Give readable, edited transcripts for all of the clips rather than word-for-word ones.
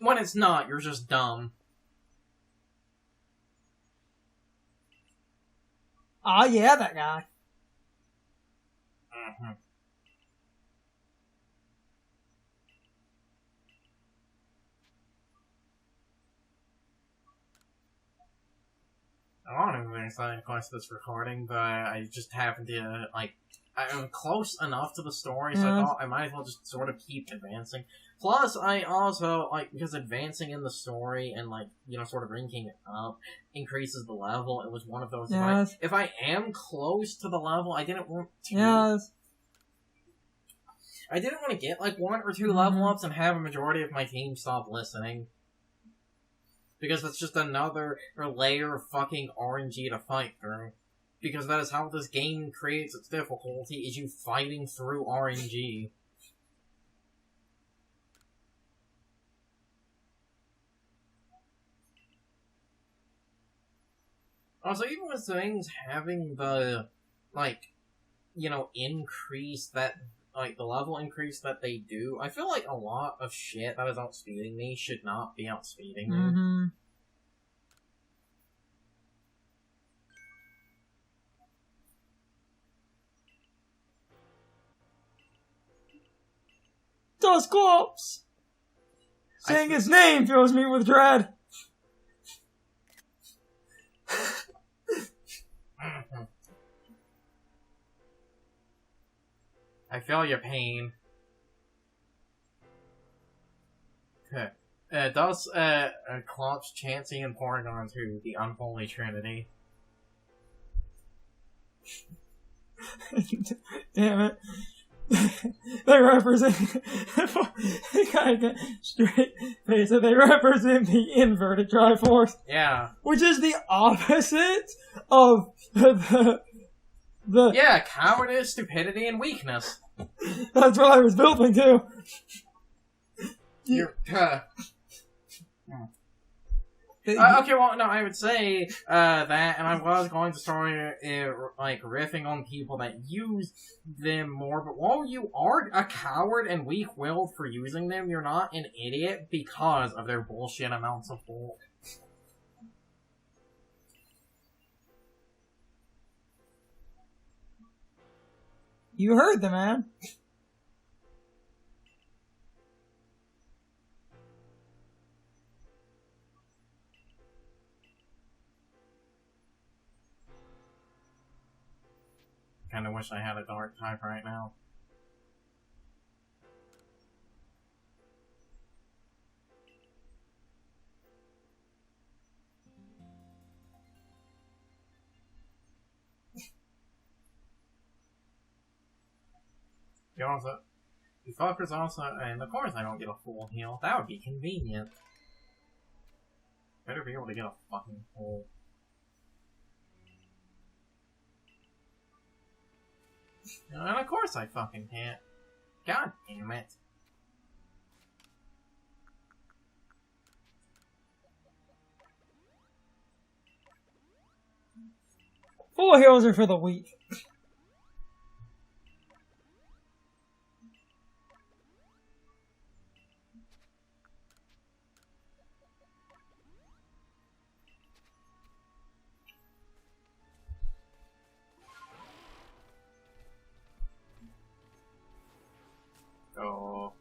When it's not, you're just dumb. Oh yeah, that guy. Mm-hmm. I don't know if I'm close to this recording, but I just happened to, like, I'm close enough to the story, so I thought I might as well just sort of keep advancing. Plus, I also, like, because advancing in the story and, like, you know, sort of ranking it up increases the level. It was one of those, Yes. if I am close to the level, I didn't want to. Yes. I didn't want to get, like, 1 or 2 level ups and have a majority of my team stop listening. Because that's just another layer of fucking RNG to fight through. Because that is how this game creates its difficulty, is you fighting through RNG. Also, even with things having the, like, you know, increase that, like, the level increase that they do, I feel like a lot of shit that is outspeeding me should not be outspeeding me. Mm-hmm. Dusclops! Saying his name fills me with dread. I feel your pain. Okay. Dusclops, Chansey, and Porygon2, the Unholy Trinity. Damn it. They represent straight face it. They represent the inverted Triforce. Yeah. Which is the opposite of the yeah, cowardice, stupidity, and weakness. That's what I was building to. You're okay, well, no, I would say that, and I was going to start like riffing on people that use them more. But while you are a coward and weak-willed for using them, you're not an idiot because of their bullshit amounts of bulk. You heard the man. Kinda wish I had a dark type right now. The fuckers also, and of course I don't get a full heal. That would be convenient. Better be able to get a fucking full. And of course I fucking can't. God damn it. Full heals are for the weak. Go.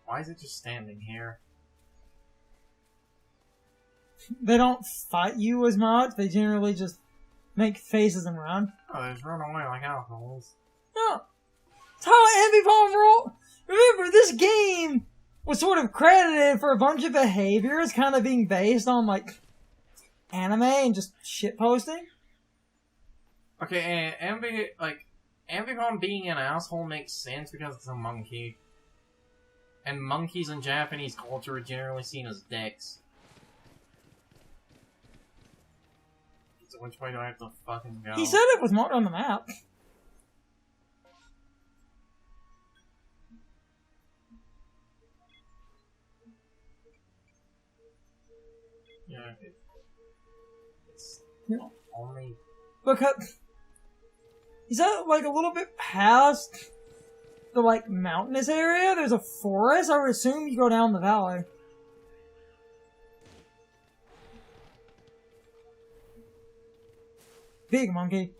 Why is it just standing here? They don't fight you as much. They generally just make faces and run. Oh, they just run away like assholes. No. That's how Ambipom roll. Remember, this game was sort of credited for a bunch of behaviors kind of being based on, like, anime and just shitposting. Okay, and Ambipom being an asshole makes sense because it's a monkey. And monkeys in Japanese culture are generally seen as dicks. So which way do I have to fucking go? He said it was marked on the map. Yeah, it's Yeah. only... Because Is that like a little bit past the like mountainous area? There's a forest. I would assume you go down the valley. Big monkey.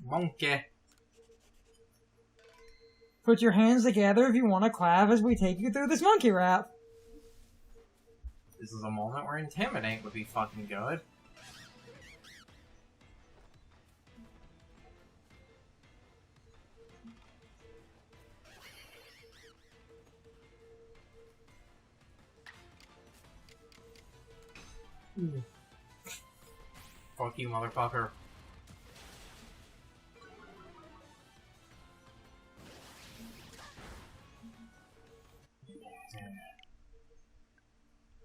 Monkey. Put your hands together if you want to clap as we take you through this monkey rap. This is a moment where Intimidate would be fucking good. Fuck you, motherfucker.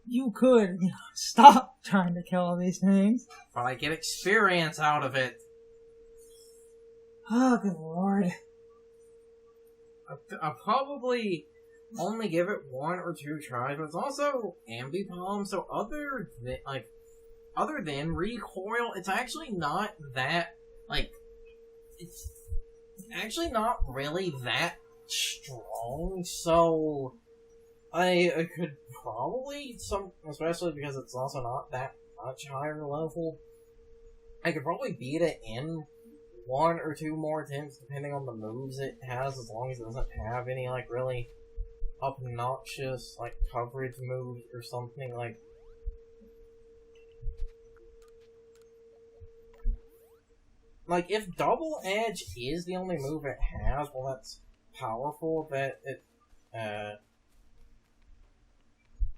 You could stop trying to kill these things. But I get experience out of it. Oh, good lord. I'll probably only give it 1 or 2 tries, but it's also Ambipom, so other than recoil, it's actually not that, it's actually not really that strong, so I could probably, especially because it's also not that much higher level, I could probably beat it in 1 or 2 more attempts, depending on the moves it has, as long as it doesn't have any, really obnoxious, coverage moves or something, if Double Edge is the only move it has, well, that's powerful, but it,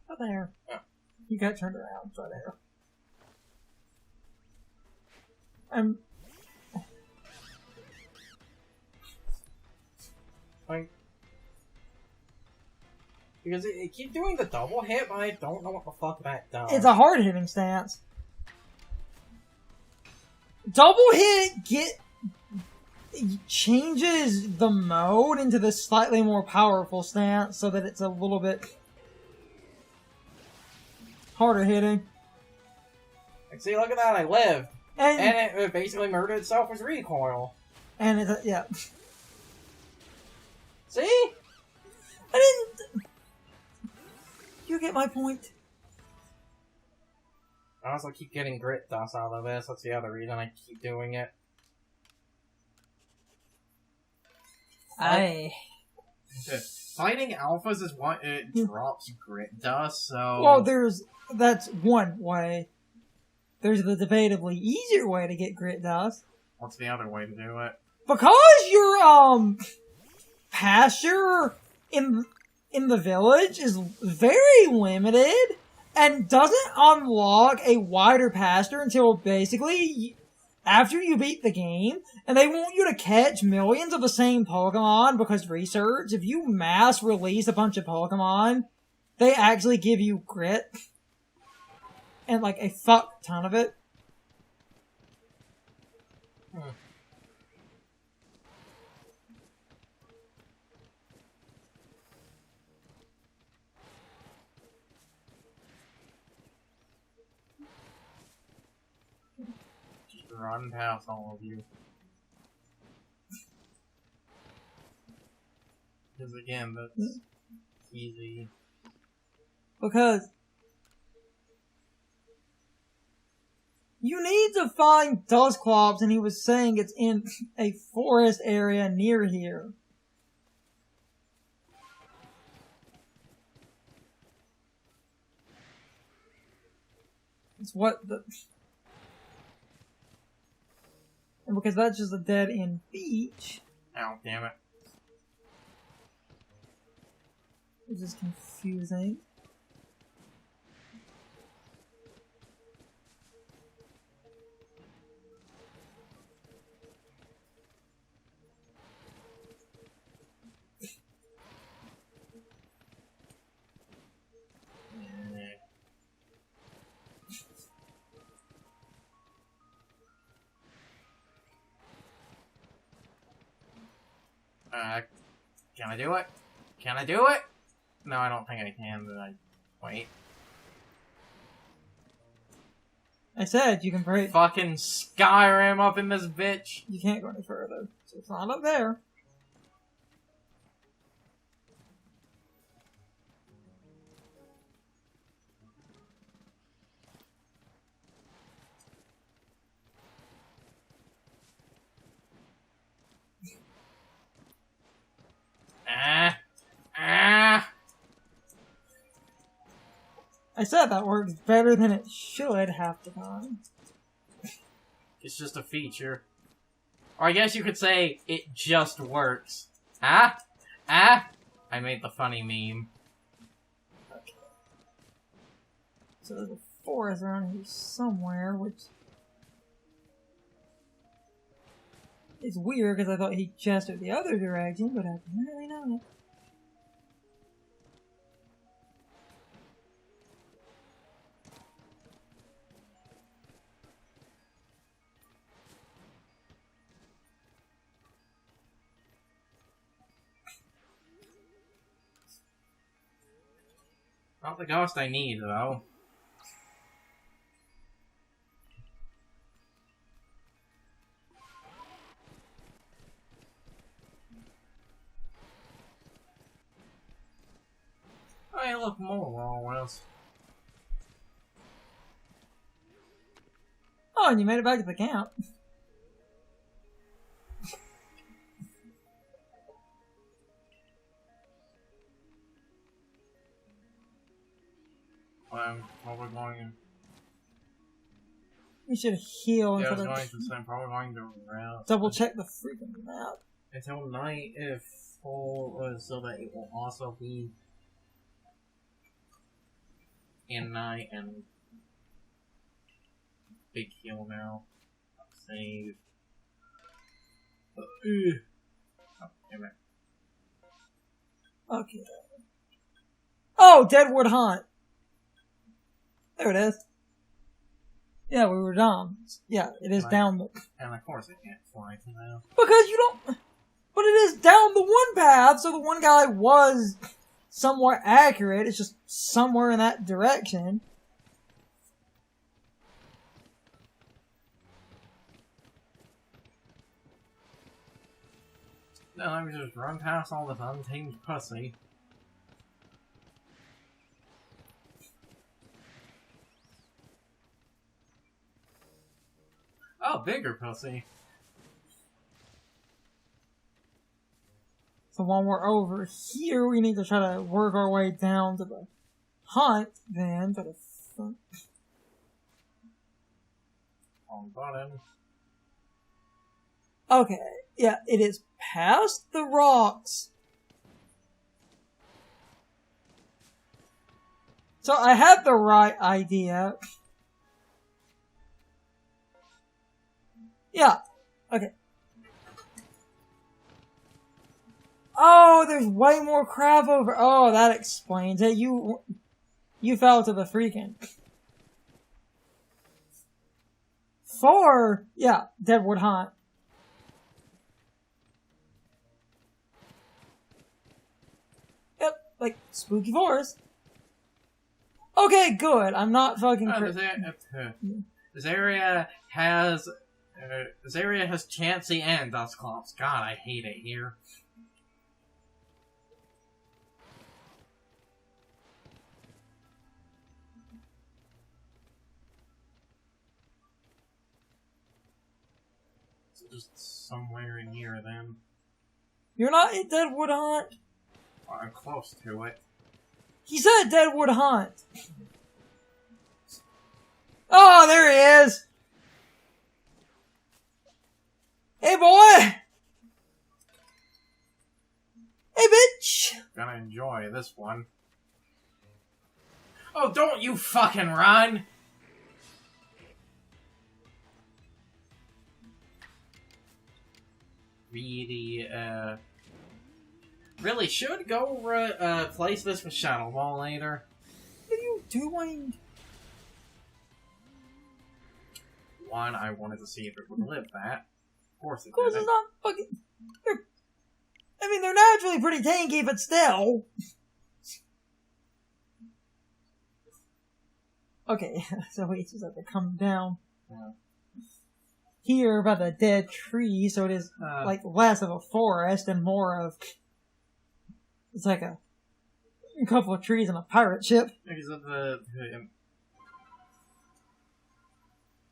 Oh, there. Oh. You got turned around, so there. Because it keeps doing the double hit, but I don't know what the fuck that does. It's a hard hitting stance. Double hit changes the mode into this slightly more powerful stance so that it's a little bit harder hitting. See, look at that, I lived. And it basically murdered itself with recoil. And it's, yeah. See? I didn't... You get my point. I also keep getting grit dust out of this. That's the other reason I keep doing it. Fighting alphas is what it drops grit dust, so... Well, that's one way. There's the debatably easier way to get grit dust. What's the other way to do it? Because your, pasture in the village is very limited and doesn't unlock a wider pasture until basically after you beat the game, and they want you to catch millions of the same Pokemon because research, if you mass release a bunch of Pokemon, they actually give you grit. And a fuck ton of it. Run past all of you. Because again, that's easy. Because you need to find Dusclops, and he was saying it's in a forest area near here. It's what the... And because that's just a dead-end beach. Ow, damn it. Which is confusing. Can I do it? Can I do it? No, I don't think I can, but wait. I said you can break. Fucking Skyrim up in this bitch. You can't go any further. So it's not up there. I said that works better than it should half the time. It's just a feature. Or I guess you could say, it just works. I made the funny meme. Okay. So there's a forest around here somewhere, which is weird because I thought he gestured the other direction, but apparently not. Not the ghost I need, though. Hey, look, more West. Oh, and you made it back to the camp. Probably going. We should heal Yeah, I instead was of going to say, probably going to rest. double check the freaking map. Until night, if full, so that it will also be in night and big heal now. Save. Oh, damn it. Okay. Oh, Deadwood Haunt. There it is. Yeah, we were down. Yeah, it is down the... And of course I can't fly to now. Because you don't... But it is down the one path, so the one guy was somewhat accurate. It's just somewhere in that direction. No, let me just run past all this untamed pussy. Oh, bigger pussy. So while we're over here, we need to try to work our way down to the hunt, then, to the front. Wrong button. Okay, yeah, it is past the rocks. So I had the right idea. Yeah, okay. Oh, there's way more crap over... Oh, that explains it. You fell to the freaking... 4, yeah, Deadwood Haunt. Yep, like, spooky forest. Okay, good. I'm not fucking... This area has Chansey and Dusclops. God, I hate it here. So just somewhere in here, then. You're not at Deadwood Haunt? Well, I'm close to it. He said Deadwood Haunt. Oh, there he is. Hey, boy. Hey, bitch. Gonna enjoy this one. Oh, don't you fucking run! Really should go, place this with Shadow Ball later. What are you doing? One, I wanted to see if it would live that. Of course it Of course didn't. it's not fucking... They're naturally pretty tanky, but still. Okay, so we just have to come down. Yeah. here by the dead tree, so it is like less of a forest and more of it's like a couple of trees and a pirate ship.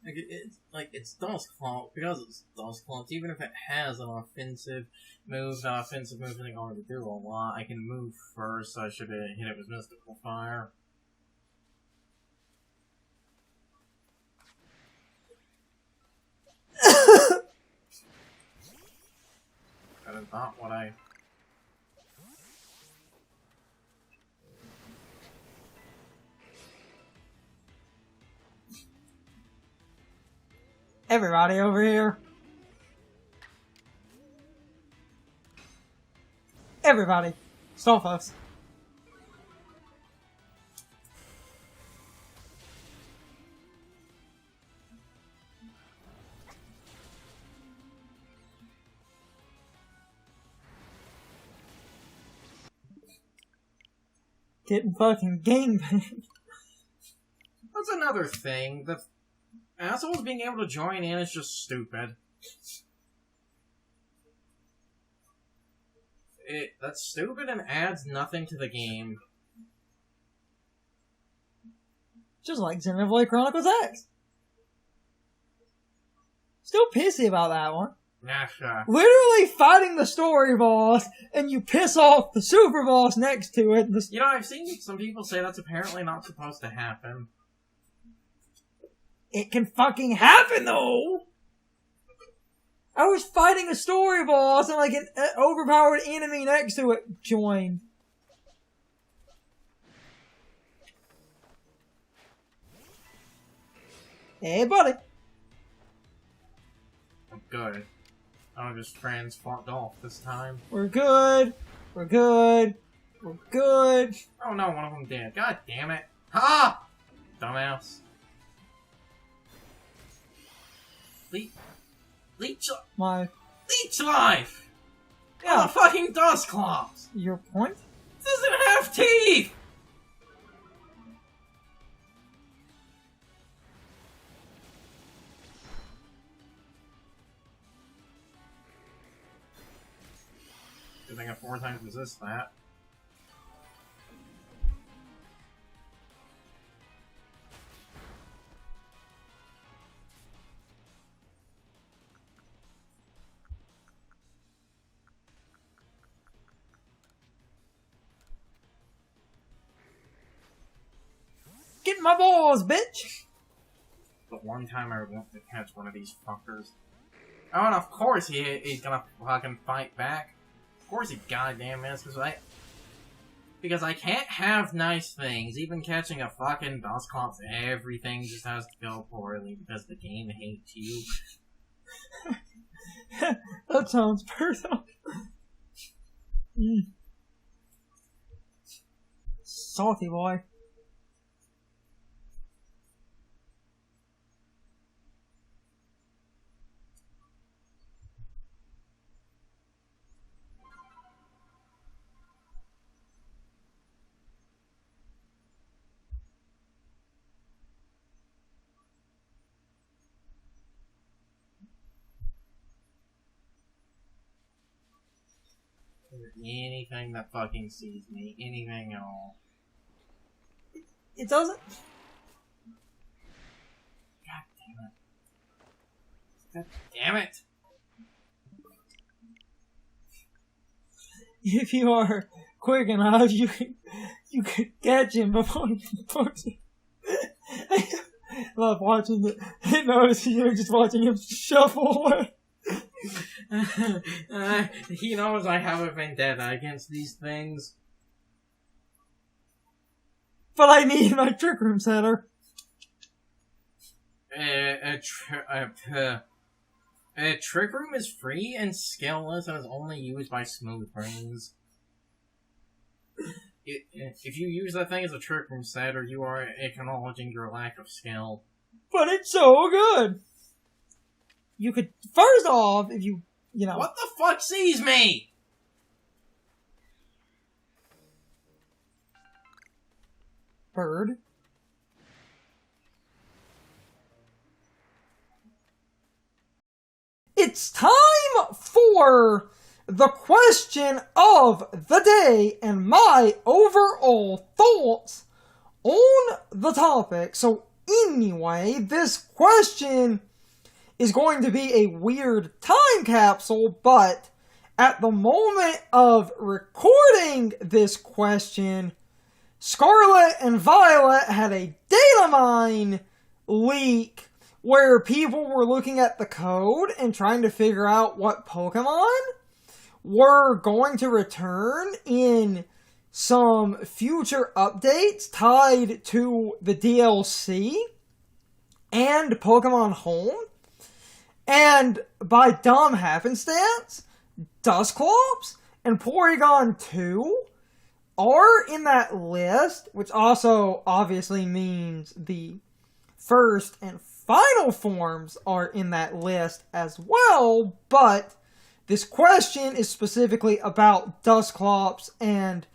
It's Dusclops, because it's Dusclops, even if it has an offensive move, the offensive move isn't going to do a lot. I can move first, so I should hit it with Mystical Fire. That is not what I... Everybody over here. Everybody. Stop us. Getting fucking gangbanged. That's another thing. The assholes being able to join in is just stupid. That's stupid and adds nothing to the game. Just like Xenoblade Chronicles X. Still pissy about that one. Nah, sure. Literally fighting the story boss, and you piss off the super boss next to it. You know, I've seen some people say that's apparently not supposed to happen. It can fucking happen, though! I was fighting a story boss, and like an overpowered enemy next to it joined. Hey, buddy. I'm good. I just transformed off this time. We're good. We're good. We're good. Oh no, one of them did. God damn it. Ha! Dumbass. Leech life! Yeah. Oh, fucking Dusclops! Your point? It doesn't have teeth! Good thing I 4 times resist that. Get my balls, bitch! But one time I want to catch one of these fuckers. Oh, and of course he's gonna fucking fight back. Of course he goddamn is, because I can't have nice things. Even catching a fucking Dusclops, everything just has to go poorly because the game hates you. That sounds personal. Salty boy. Anything that fucking sees me. Anything at all. It doesn't... God damn it. God damn it! If you are quick enough, you could catch him before he puts it. I love watching it. I notice you're just watching him shuffle away. He knows I have a vendetta against these things. But I need my Trick Room setter. Trick Room is free and skillless and is only used by smooth brains. If you use that thing as a Trick Room setter, you are acknowledging your lack of skill. But it's so good! You could, first off, if you know... What the fuck sees me? Bird. it's time for the question of the day and my overall thoughts on the topic. So anyway, this question is going to be a weird time capsule, but at the moment of recording this question, Scarlet and Violet had a data mine leak where people were looking at the code and trying to figure out what Pokemon were going to return in some future updates tied to the DLC and Pokemon Home. And by dumb happenstance, Dusclops and Porygon2 are in that list, which also obviously means the first and final forms are in that list as well, but this question is specifically about Dusclops and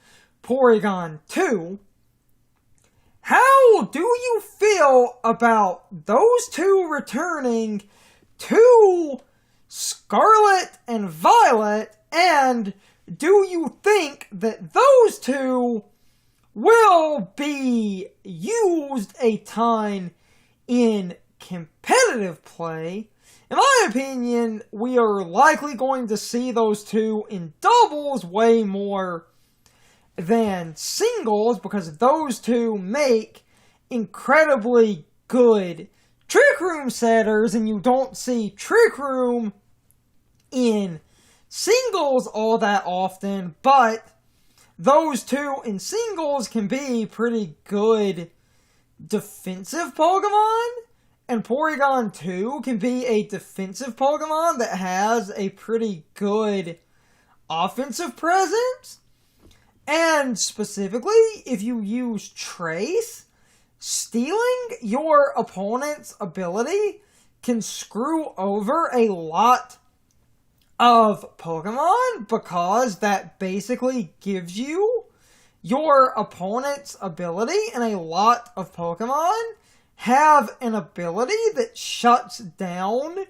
Porygon2. How do you feel about those two returning to Scarlet and Violet, and do you think that those two will be used a ton in competitive play? In my opinion, we are likely going to see those two in doubles way more than singles, because those two make incredibly good Trick Room setters, and you don't see Trick Room in singles all that often, but those two in singles can be pretty good defensive Pokemon, and Porygon2 can be a defensive Pokemon that has a pretty good offensive presence. And specifically, if you use Trace, stealing your opponent's ability can screw over a lot of Pokemon, because that basically gives you your opponent's ability, and a lot of Pokemon have an ability that shuts down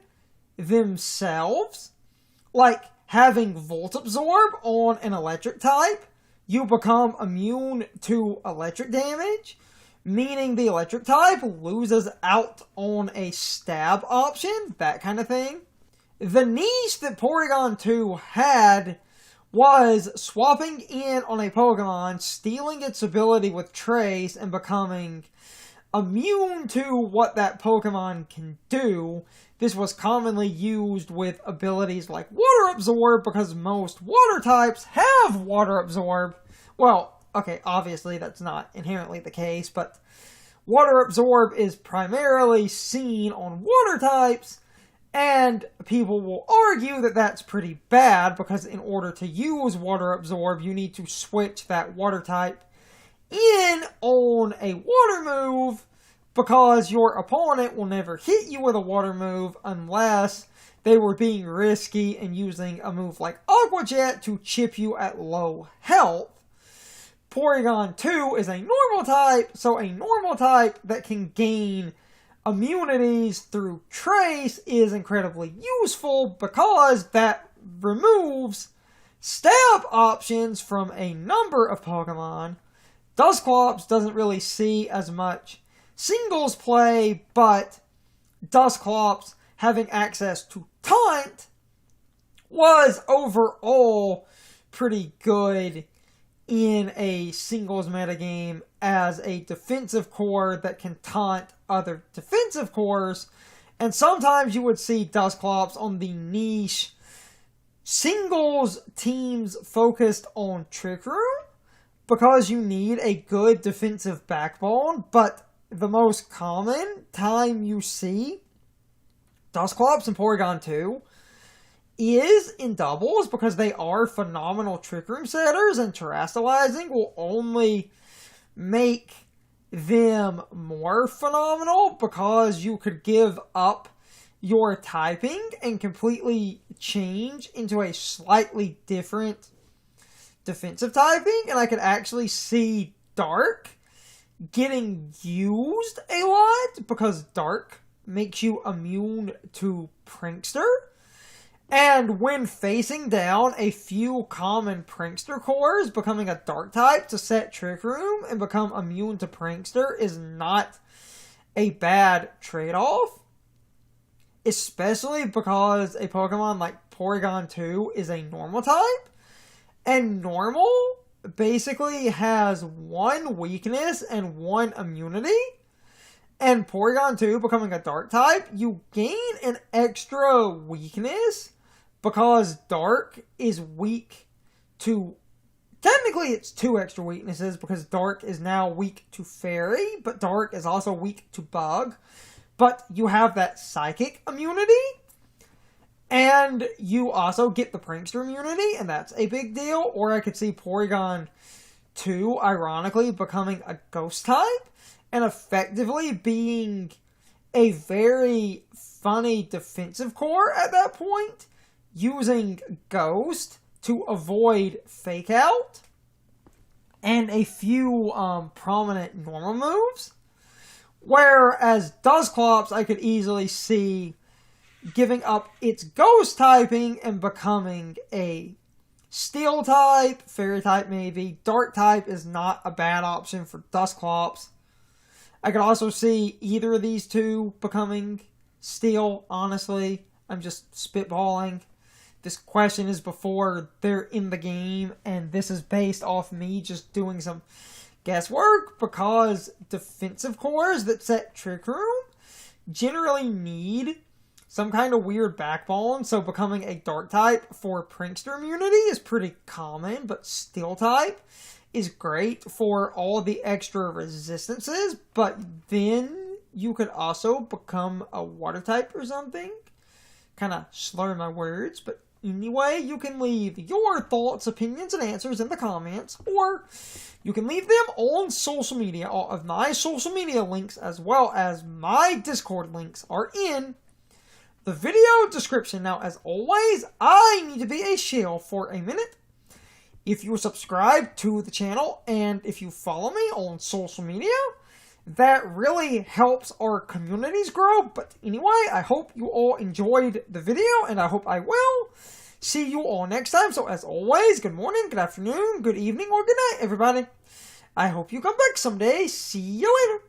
themselves. Like having Volt Absorb on an electric type, you become immune to electric damage, meaning the electric type loses out on a stab option, that kind of thing. The niche that Porygon2 had was swapping in on a Pokemon, stealing its ability with Trace, and becoming immune to what that Pokemon can do. This was commonly used with abilities like Water Absorb, because most water types have Water Absorb. Well, okay, obviously that's not inherently the case, but Water Absorb is primarily seen on water types, and people will argue that that's pretty bad, because in order to use Water Absorb, you need to switch that water type in on a water move, because your opponent will never hit you with a water move unless they were being risky and using a move like Aqua Jet to chip you at low health. Porygon2 is a normal type, so a normal type that can gain immunities through Trace is incredibly useful, because that removes stab options from a number of Pokemon. Dusclops doesn't really see as much singles play, but Dusclops having access to Taunt was overall pretty good in a singles metagame as a defensive core that can taunt other defensive cores. And sometimes you would see Dusclops on the niche singles teams focused on Trick Room, because you need a good defensive backbone, but the most common time you see Dusclops and Porygon2 is in doubles, because they are phenomenal Trick Room setters, and terrestrializing will only make them more phenomenal, because you could give up your typing and completely change into a slightly different defensive typing, and I could actually see Dark getting used a lot, because Dark makes you immune to Prankster. And when facing down a few common Prankster cores, becoming a Dark type to set Trick Room and become immune to Prankster is not a bad trade-off. Especially because a Pokemon like Porygon2 is a normal type. And normal basically has one weakness and one immunity. And Porygon2 becoming a Dark type, you gain an extra weakness because Dark is weak to... Technically, it's 2 extra weaknesses because Dark is now weak to Fairy, but Dark is also weak to Bug. But you have that Psychic immunity, and you also get the Prankster immunity, and that's a big deal. Or I could see Porygon2, ironically, becoming a Ghost type, and effectively being a very funny defensive core at that point, using Ghost to avoid Fake Out, and a few prominent normal moves. Whereas Dusclops, I could easily see giving up its Ghost typing and becoming a Steel type, Fairy type maybe. Dark type is not a bad option for Dusclops. I could also see either of these two becoming Steel, honestly. I'm just spitballing. This question is before they're in the game, and this is based off me just doing some guesswork, because defensive cores that set Trick Room generally need some kind of weird backbone, so becoming a Dark type for Prankster immunity is pretty common, but Steel type is great for all the extra resistances, but then you could also become a Water type or something. Kind of slur my words, but anyway, you can leave your thoughts, opinions, and answers in the comments, or you can leave them on social media. All of my social media links, as well as my Discord links, are in the video description. Now, as always, I need to be a shill for a minute. If you subscribe to the channel, and if you follow me on social media, that really helps our communities grow. But anyway, I hope you all enjoyed the video, and I hope I will see you all next time. So as always, good morning, good afternoon, good evening, or good night, everybody. I hope you come back someday. See you later.